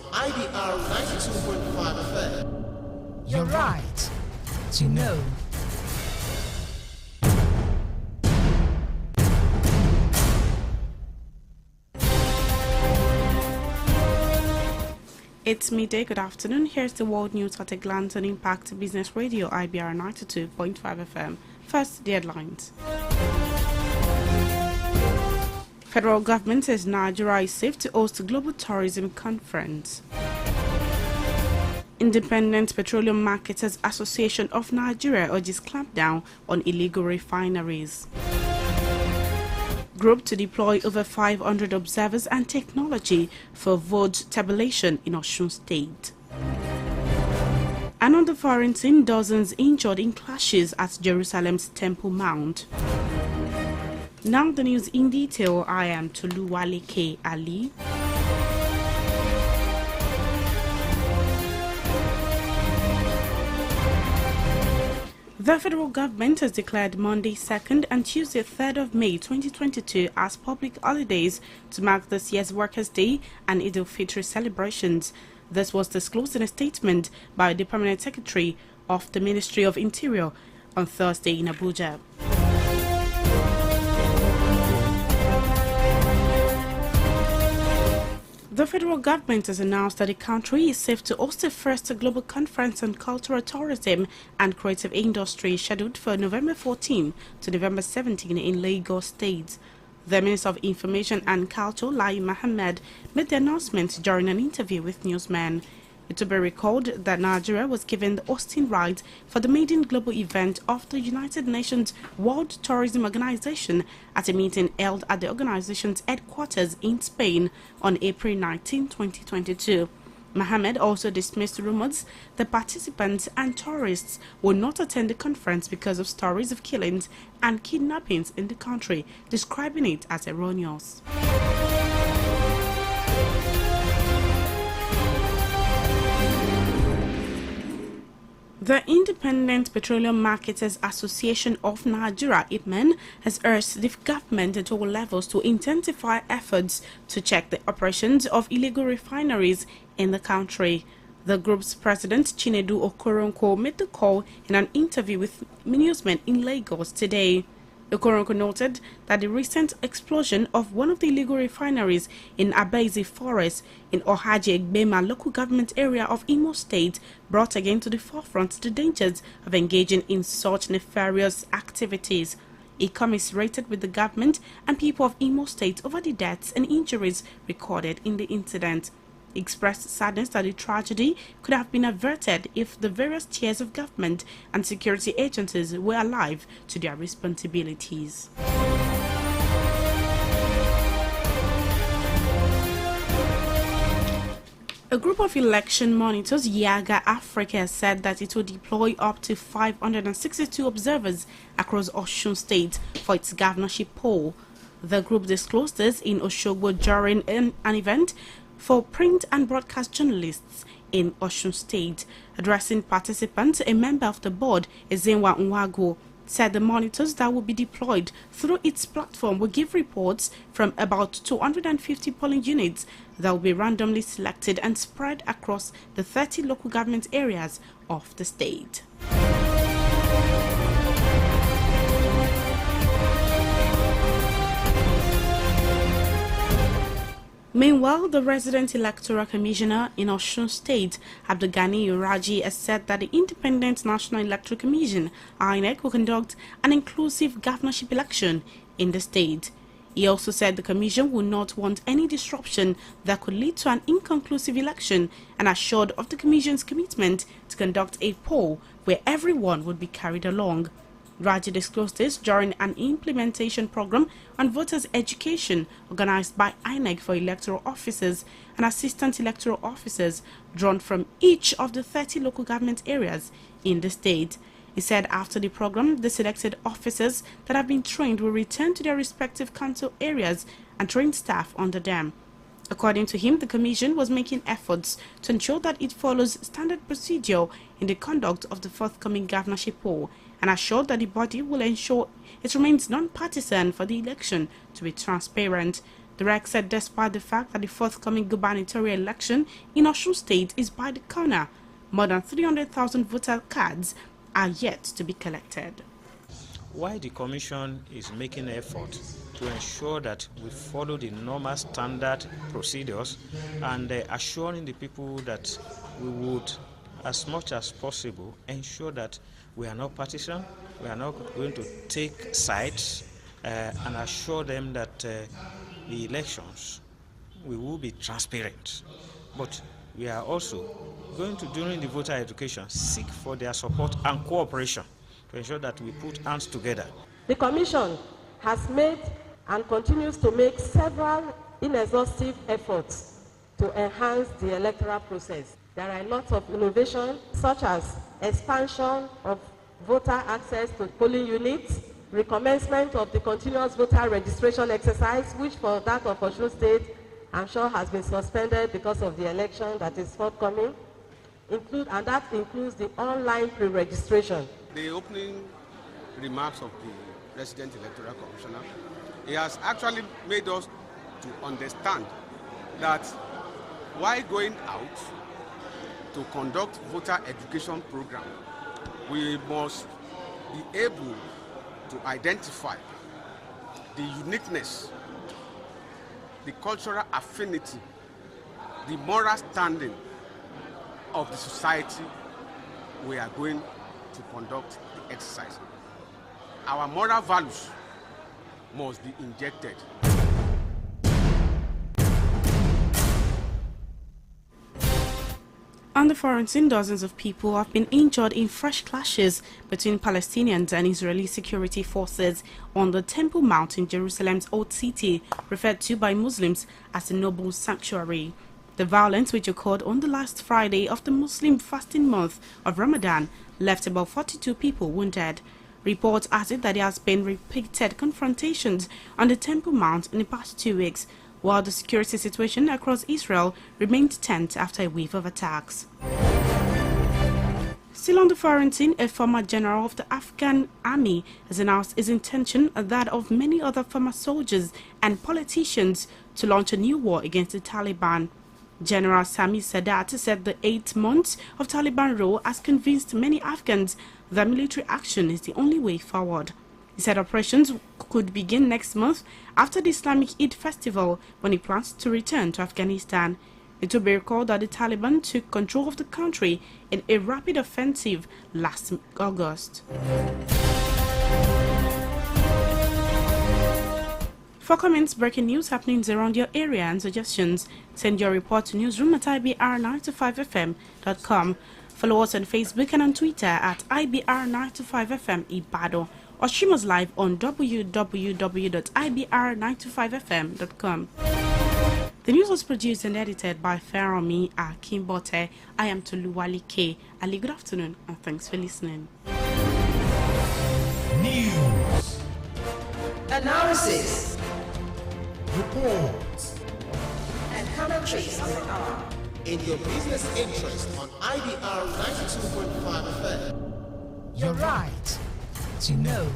IBR 92.5 FM. You're right to know. It's midday. Good afternoon. Here's the world news at a glance on Impact Business Radio IBR 92.5 FM. First, the headlines. Federal government says Nigeria is safe to host a global tourism conference. Independent Petroleum Marketers Association of Nigeria urges clampdown on illegal refineries. Group to deploy over 500 observers and technology for vote tabulation in Osun State. And on the foreign scene, dozens injured in clashes at Jerusalem's Temple Mount. Now the news in detail. I am Toluwaleke Ali. The federal government has declared Monday 2nd and Tuesday 3rd of May 2022 as public holidays to mark this year's Workers' Day and Eid al-Fitr celebrations. This was disclosed in a statement by the Permanent Secretary of the Ministry of Interior on Thursday in Abuja. The federal government has announced that the country is safe to host the first global conference on cultural tourism and creative industry scheduled for November 14 to November 17 in Lagos State. The Minister of Information and Culture, Lai Mohammed, made the announcement during an interview with newsmen. It will be recalled that Nigeria was given the hosting right for the maiden global event of the United Nations World Tourism Organization at a meeting held at the organization's headquarters in Spain on April 19, 2022. Mohammed also dismissed rumors that participants and tourists will not attend the conference because of stories of killings and kidnappings in the country, describing it as erroneous. The Independent Petroleum Marketers Association of Nigeria, IPMAN, has urged the government at all levels to intensify efforts to check the operations of illegal refineries in the country. The group's president, Chinedu Okoronko, made the call in an interview with newsmen in Lagos today. Okoronko noted that the recent explosion of one of the illegal refineries in Abezi Forest in Ohaji-Egbema local government area of Imo State brought again to the forefront the dangers of engaging in such nefarious activities. He commiserated with the government and people of Imo State over the deaths and injuries recorded in the incident. He expressed sadness that the tragedy could have been averted if the various tiers of government and security agencies were alive to their responsibilities. A group of election monitors, Yaga Africa, said that it will deploy up to 562 observers across Osun State for its governorship poll. The group disclosed this in Oshogbo during an event for print and broadcast journalists in Osun State. Addressing participants, a member of the board, Ezenwa Nwago, said the monitors that will be deployed through its platform will give reports from about 250 polling units that will be randomly selected and spread across the 30 local government areas of the state. Meanwhile, the resident electoral commissioner in Osun State, Abdulgani Uraji, has said that the Independent National Electoral Commission, INEC, will conduct an inclusive governorship election in the state. He also said the commission will not want any disruption that could lead to an inconclusive election and assured of the commission's commitment to conduct a poll where everyone would be carried along. Raji disclosed this during an implementation program on voters' education organized by INEC for electoral officers and assistant electoral officers drawn from each of the 30 local government areas in the state. He said after the program, the selected officers that have been trained will return to their respective council areas and train staff under them. According to him, the commission was making efforts to ensure that it follows standard procedure in the conduct of the forthcoming governorship poll and assured that the body will ensure it remains non-partisan for the election to be transparent. The REC said despite the fact that the forthcoming gubernatorial election in Osun State is by the corner, more than 300,000 voter cards are yet to be collected. Why the Commission is making effort to ensure that we follow the normal standard procedures and assuring the people that we would, as much as possible, ensure that we are not partisan, we are not going to take sides, and assure them that the elections we will be transparent. But we are also going to, during the voter education, seek for their support and cooperation to ensure that we put hands together. The Commission has made and continues to make several inexhaustive efforts to enhance the electoral process. There are a lot of innovations, such as expansion of voter access to polling units, recommencement of the continuous voter registration exercise, which for that of Osun State, I'm sure has been suspended because of the election that is forthcoming, and that includes the online pre-registration. The opening remarks of the Resident Electoral Commissioner, he has actually made us to understand that while going out to conduct voter education program, we must be able to identify the uniqueness, the cultural affinity, the moral standing of the society we are going to conduct the exercise. Our moral values must be injected. On the foreign scene, dozens of people have been injured in fresh clashes between Palestinians and Israeli security forces on the Temple Mount in Jerusalem's Old City, referred to by Muslims as a noble sanctuary. The violence, which occurred on the last Friday of the Muslim fasting month of Ramadan, left about 42 people wounded. Reports added that there has been repeated confrontations on the Temple Mount in the past 2 weeks, while the security situation across Israel remained tense after a wave of attacks. Still on the foreign scene, a former general of the Afghan army has announced his intention, that of many other former soldiers and politicians, to launch a new war against the Taliban. General Sami Sadat said the 8 months of Taliban rule has convinced many Afghans that military action is the only way forward. He said operations could begin next month after the Islamic Eid festival, when he plans to return to Afghanistan. It will be recalled that the Taliban took control of the country in a rapid offensive last August. For comments, breaking news happenings around your area and suggestions, send your report to newsroom@ibr925fm.com. Follow us on Facebook and on Twitter at IBR925FM Ibado, or stream us live on www.ibr925fm.com. The news was produced and edited by Feromi Akimbote. I am Toluwali K. Ali, good afternoon and thanks for listening. News, analysis, reports, and commentaries on the hour. In your business interest on IBR 92.5 FM. your right to know.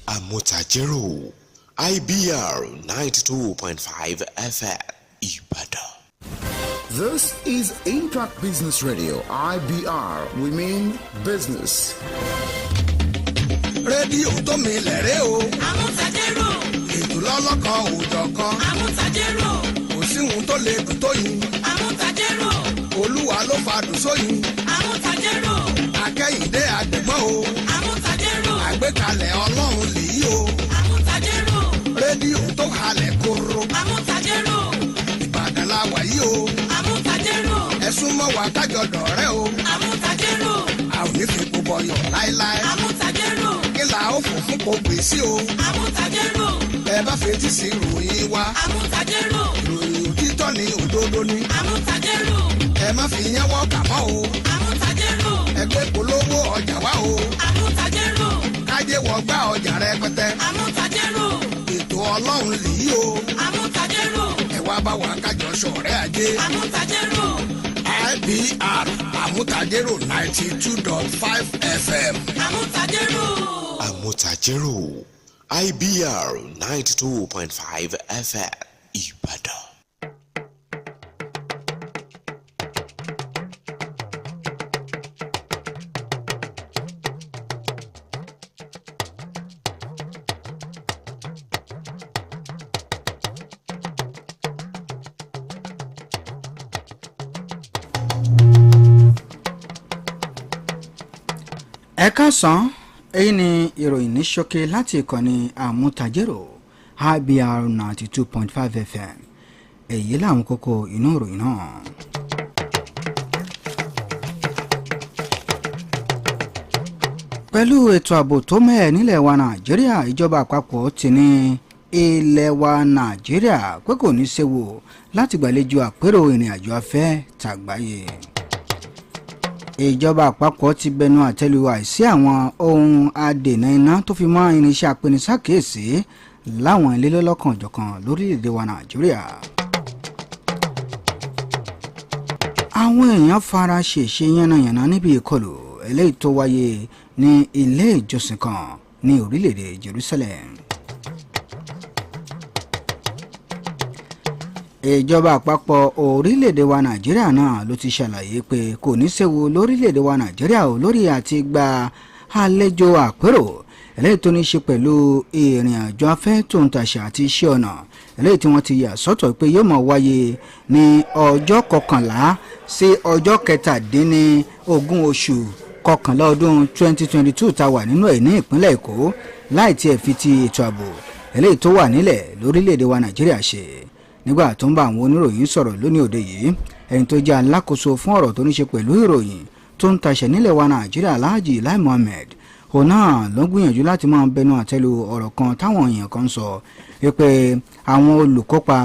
Amutajero, IBR 92.5 FM, Ibadan. This is Impact Business Radio, IBR. We mean business. Rédíò tó milẹ̀ rẹ o. Amutajero. Ètò lọ́lọ́kan òjọ̀kan. Amutajero. Kò sí ohun tó lè dùn tó yìí. Amutajero. Olúwa ló fa dùn sóyìn. Amutajero. Akẹ́yìndé àgbẹ̀gbọ́n o. Amutajero. Àgbékalẹ̀ Ọlọ́run lèyí o. Amutajero. Rédíò tó halẹ̀ kóró. Amutajero. Ìbàdàn la wà yìí o. Amutajero. Ẹ súnmọ́ wa kájọ dọ̀rẹ́ o. Amutajero. A ò ní fi gbogbo ọyọ̀ láéláé. Amutajero. Kí la ó fò fún kò gbèsè o. Amutajero. Ẹ bá fetí sí ìròyìn wa. Amutajero. Ìròyìn òtítọ́ ni òdodo ni. Amutajero. Ẹ má fi yẹn wọ́ kàmọ́ o. Amutajero. Ẹgbẹ́ polówó ọjà wa o. Amutajero. Kájé wọ gbá ọjà rẹpẹtẹ. Amutajero. Ètò Ọlọ́run lèyí o. Amutajero. Ẹ wá bá wa kájọ ṣọ̀rẹ́ ajé. Amutajero. IBR Amutajero 92.5 FM. Amutajero. Amutajero, IBR 92.5 FM Ibadan. Ẹ káàsán, èyí ni ìròyìn ní ṣókí láti ìkànnì Amutajero IBR 92.5 FM. Èyí làwọn kókó inú ìròyìn náà. Pẹ̀lú ètò ààbò tó mẹ́ẹ̀ nílẹ̀ wa Nàìjíríà, ìjọba àpapọ̀ ti ní ilẹ̀ wa Nàìjíríà pé kò ní séwu láti gbàlejò àpérò ìrìn àjò afẹ́ tàgbáyé. Ìjọba àpapọ̀ ti bẹnu àtẹ́lu àìsí àwọn ohun adènà iná tó fi mọ́ irinṣẹ́ apenisákèésí láwọn ilé lọ́lọ́kan-ò-jọ̀kan lórílẹ̀‐èdè wa Nàìjíríà. Àwọn èèyàn fara ṣèṣe yánnayànna níbi ìkọlù eléyìí tó wáyé ní ilé ìjọsìn kan ní orílẹ̀‐èdè Jerusalem. Ìjọba àpapọ̀ orílẹ̀-èdè wa Nàìjíríà náà ló ti ṣàlàyé pé kò ní séwu lórílẹ̀-èdè wa Nàìjíríà ò lórí àti gba àlejò àpérò eléyìí tó ní ṣe pẹ̀lú ìrìn àjò afẹ́ tó ń tàṣà àti iṣẹ́ ọ̀nà eléyìí tí wọ́n ti yà sọ́tọ̀ pé yóò máa wáyé ní ọjọ́ 11 sí ọjọ́ 17 oṣù kọkànlá ọdún 2022 tá wà nínú ẹ̀ ní ìpínlẹ̀ Èkó láì tiẹ̀ fi ti ètò ààbò eléyìí tó wà nílẹ̀ lórílẹ̀-èdè wa Nàìjíríà ṣe. Nígbà tó ń bá àwọn oníròyìn sọ̀rọ̀ lónìí òde yìí, ẹni tó jẹ́ alákòóso fún ọ̀rọ̀ tó ní ṣe pẹ̀lú ìròyìn tó ń taṣẹ̀ nílẹ̀ wa Nàìjíríà Alhaji Lai Mohammed òun náà ló gbìyànjú láti máa bẹnu àtẹ́lu ọ̀rọ̀ kan táwọn èèyàn kan sọ pé àwọn olùkópa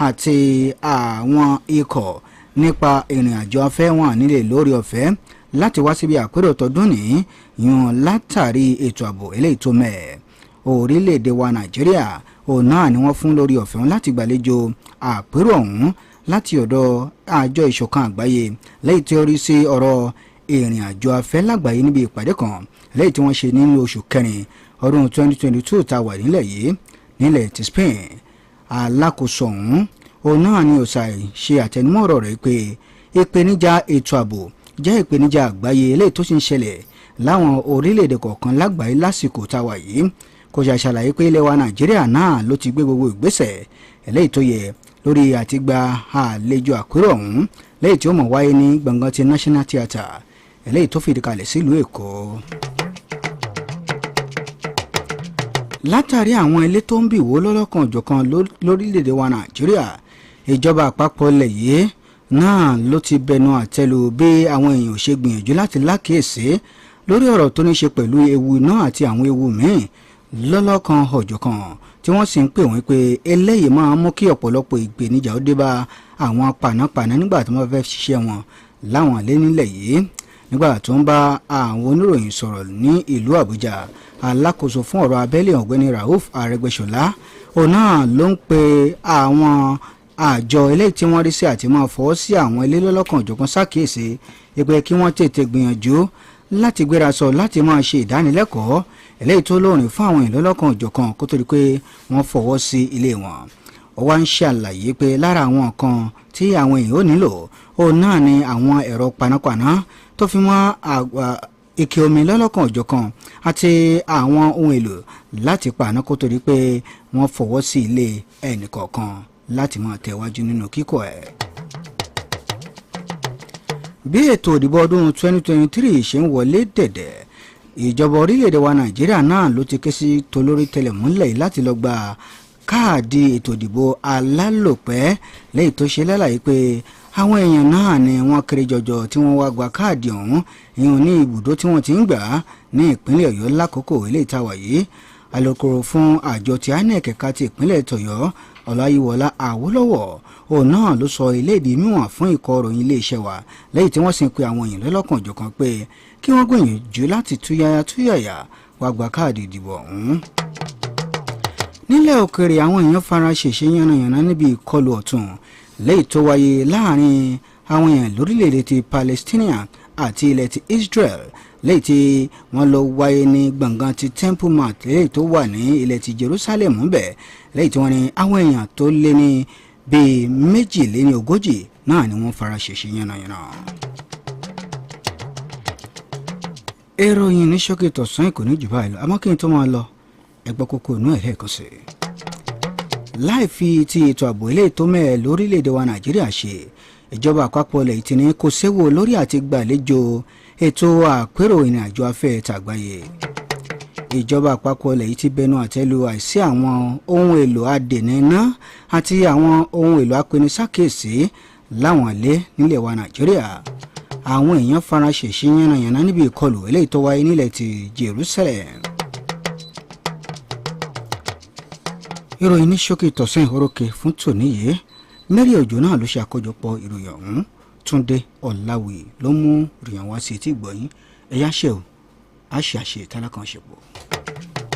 àti àwọn ikọ̀ nípa ìrìn àjò afẹ́ wọn nílé lórí ọ̀fẹ́ láti wá síbi àpérò tọdún ní yún látàrí ètò ààbò eléyìí tó mẹ́ẹ̀. Orílẹ̀-èdè wa Nàìjíríà òun náà ni wọ́n fún lórí ọ̀fẹ́ láti gbàlejò àpérò ọ̀hún láti ọ̀dọ̀ àjọ ìṣọ̀kan àgbáyé lẹ́yìn tí ó rí sí ọ̀rọ̀ ìrìn àjò afẹ́ lágbàáyé níbi ìpàdé kan lẹ́yìn tí wọ́n ṣe nínú oṣù kẹrin ọdún 2022 tá wà nílẹ̀ yìí nílẹ̀ ti Spain. Alákòóso ọ̀hún òun náà ni ó ṣe àtẹnumọ́ ọ̀rọ̀ rẹ̀ pé ìpèníjà ètò ààbò jẹ́ ìpèníjà àgbáyé lẹ́yìn tó sì ń ṣẹlẹ̀ láwọn orílẹ̀-èdè kọ̀ọ̀kan lágbàáyé lásìkò tá wà yìí. Kò ṣàṣàlàyé pé ilẹ̀ wa Nàìjíríà náà ló ti gbé gbogbo ìgbésẹ̀ eléyìí tó yẹ lórí àti gba àlejò àpérò ọ̀hún lẹ́yìn tí ó mọ̀ wáyé ní gbọ̀ngàn ti National Theatre eléyìí tó fìdí kalẹ̀ sílùú Èkó. Látàrí àwọn ilé tó ń bì wó lọ́lọ́kan-ò-jọ̀kan lórílẹ̀‐èdè wa Nàìjíríà, ìjọba àpapọ̀ ilẹ̀ yìí náà ló ti bẹnu àtẹ́lu bí àwọn èèyàn ò ṣe gbìyànjú láti lákèésí lórí ọ̀rọ̀ tó ní ṣe pẹ̀lú ewu iná àti àwọn ewu míì lọ́lọ́kan-ò-jọ̀kan tí wọ́n sì ń pè wọ́n pé eléyìí máa mú kí ọ̀pọ̀lọpọ̀ ìpèníjà ó dé bá àwọn panápaná nígbà tí wọ́n fẹ́ ṣiṣẹ́ wọn láwọn ilé nílẹ̀ yìí. Nígbà tó ń bá àwọn oníròyìn sọ̀rọ̀ ní ìlú Àbújá, alákòóso fún ọ̀rọ̀ abẹ́lé ọ̀gbẹ́ni Rauf Arẹ́gbẹ́ṣọlá òun náà ló ń pe àwọn àjọ eléyìí tí wọ́n rí sí àti máa fọwọ́ sí àwọn ilé lọ́lọ́kan-ò-jọ̀kan ṣàkíyèsí pé kí wọ́n tètè gbìyànjú láti gbéra sọ láti máa ṣe ìdánilẹ́kọ̀ọ́ eléyìí tó lóòrìn fún àwọn èèyàn lọ́lọ́kan-ò-jọ̀kan kó tó di pé wọ́n fọwọ́ sí ilé wọn. Ó wá ń ṣàlàyé pé lára àwọn nǹkan tí àwọn èèyàn ò nílò òun náà ni àwọn ẹ̀rọ panápaná tó fi mọ́ ike omi lọ́lọ́kan-ò-jọ̀kan àti àwọn ohun èlò láti paná kó tó di pé wọ́n fọwọ́ sí ilé ẹnìkọ̀ọ̀kan láti máa tẹ̀wájú nínú kíkọ́ ẹ̀. Bí ètò ìdìbò ọdún 2023 ṣe ń wọlé dẹ̀dẹ̀, ìjọba orílẹ̀-èdè wa Nàìjíríà náà ló ti ké sí tolórí tẹlẹ̀múlẹ̀ láti lọ gba káàdì ètò ìdìbò alálòpẹ́ lẹ́yìn tó ṣe lálàyé pé àwọn èèyàn náà ni wọ́n kéré jọjọ tí wọ́n wá gba káàdì ọ̀hún ìhun ní ibùdó tí wọ́n ti ń gbà ní ìpínlẹ̀ Ọ̀yọ́ lákòókò eléyìí tá wà yìí. Alukoro fún àjọ tí INEC ẹ̀ka ti ìpínlẹ̀ tọ̀yọ́ Ọláyíwọlá Àwólọ́wọ̀ òun náà ló sọ ìlédìí míwọ̀n fún ikọ̀ ìròyìn iléeṣẹ́ wa lẹ́yìn tí wọ́n sì ń pe àwọn èèyàn lọ́lọ́kan-ò-jọ̀kan pé kí wọ́n gbìyànjú láti túyàyà wá gba káàdì ìdìbò ọ̀hún. Nílẹ̀ òkèèrè, àwọn èèyàn fara ṣèṣe yánnayànna níbi ìkọlù ọ̀tún lẹ́yìn tó wáyé láàrin àwọn èèyàn lórílẹ̀‐èdè ti Palestinian àti ilẹ̀ ti Israel lẹ́yìn tí wọ́n lọ wáyé ní gbọ̀ngàn ti Temple Mount lẹ́yìn tó wà ní ilẹ̀ ti Jerusalem ńbẹ̀ lẹ́yìn tí wọ́n ní àwọn èèyàn tó lé ní bíi 42 náà ni wọ́n fara ṣèṣe yánnayànna. ìròyìn ní ṣókè tọ̀sán kò ní jù báyìí lọ àmọ́ kí n tó máa lọ ẹgbẹ́ kókó inú ẹ̀ lẹ́ẹ̀kan sí i. láì fi ti ètò ààbò ilé tó mẹ́ẹ̀ lórílẹ̀‐èdè wa Nàìjíríà ṣe ìjọba àpapọ̀ ilẹ̀ tí ní kò séwu lórí àti gbàlejò ètò àpérò ìrìnàjò afẹ́ tàgbáyé. ìjọba àpapọ̀ ilẹ̀ yìí ti bẹnu àtẹ́lu àìsí àwọn ohun èlò adènà iná àti àwọn ohun èlò apenisákèsí láwọn ilé nílẹ̀ wa Nàìjíríà. àwọn èèyàn fara ṣèṣe yánnayànna níbi ìkọlù eléyìí tó wáyé nílẹ̀ ti Jerusalem. ìròyìn ní ṣókè tọ̀sán ìhórókè fún tòní yìí Mary Òjò náà ló ṣe àkójọpọ̀ ìròyìn ọ̀hún. Túndé Ọ̀làwì ló mú ìròyìn wá sí etí ìgbọ̀yìn ẹ̀yà ṣe ò àṣẹ tálákàn ṣe pọ̀.